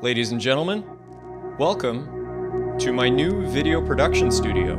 Ladies and gentlemen, welcome to my new video production studio.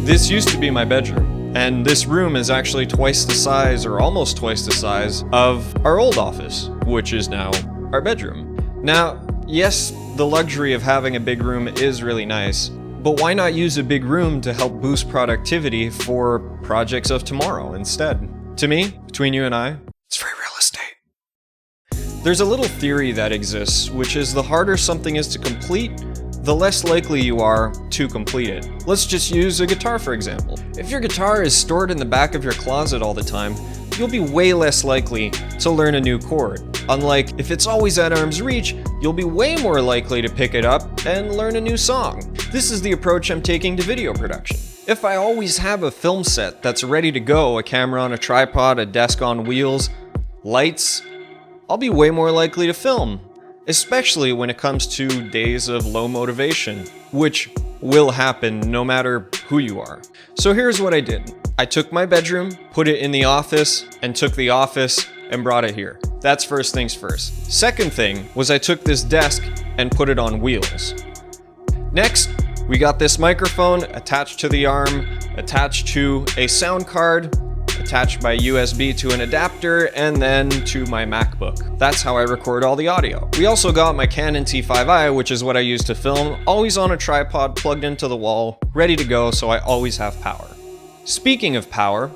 This used to be my bedroom, and this room is actually twice the size, or almost twice the size, of our old office, which is now our bedroom. Now, yes, the luxury of having a big room is really nice, but why not use a big room to help boost productivity for projects of tomorrow instead? To me, between you and I, it's free real estate. There's a little theory that exists, which is the harder something is to complete, the less likely you are to complete it. Let's just use a guitar for example. If your guitar is stored in the back of your closet all the time, you'll be way less likely to learn a new chord. Unlike if it's always at arm's reach, you'll be way more likely to pick it up and learn a new song. This is the approach I'm taking to video production. If I always have a film set that's ready to go, a camera on a tripod, a desk on wheels, lights, I'll be way more likely to film. Especially when it comes to days of low motivation, which will happen no matter who you are. So here's what I did. I took my bedroom, put it in the office, and took the office and brought it here. That's first things first. Second thing was I took this desk and put it on wheels. Next, we got this microphone attached to the arm, attached to a sound card, attached by USB to an adapter, and then to my MacBook. That's how I record all the audio. We also got my Canon T5i, which is what I use to film, always on a tripod plugged into the wall, ready to go, so I always have power. Speaking of power,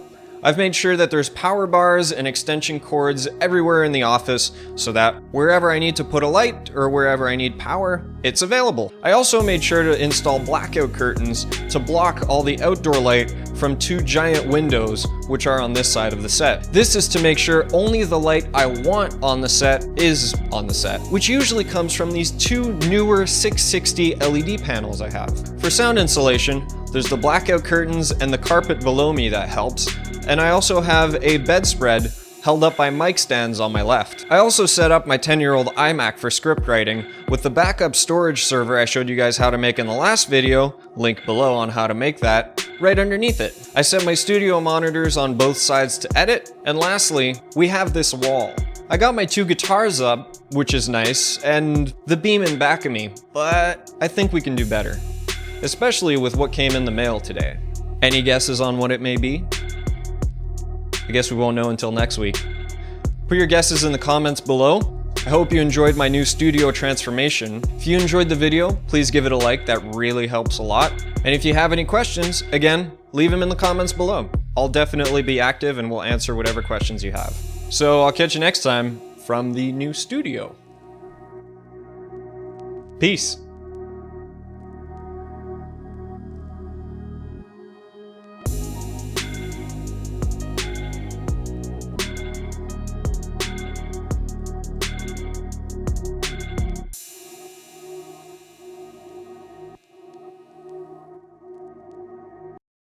I've made sure that there's power bars and extension cords everywhere in the office so that wherever I need to put a light or wherever I need power, it's available. I also made sure to install blackout curtains to block all the outdoor light from two giant windows which are on this side of the set. This is to make sure only the light I want on the set is on the set, which usually comes from these two newer 660 LED panels I have. For sound insulation, there's the blackout curtains and the carpet below me that helps, and I also have a bedspread held up by mic stands on my left. I also set up my 10-year-old iMac for script writing with the backup storage server I showed you guys how to make in the last video, link below on how to make that, right underneath it. I set my studio monitors on both sides to edit, and lastly, we have this wall. I got my two guitars up, which is nice, and the beam in back of me, but I think we can do better. Especially with what came in the mail today. Any guesses on what it may be? I guess we won't know until next week. Put your guesses in the comments below. I hope you enjoyed my new studio transformation. If you enjoyed the video, please give it a like, that really helps a lot. And if you have any questions, again, leave them in the comments below. I'll definitely be active and will answer whatever questions you have. So I'll catch you next time from the new studio. Peace.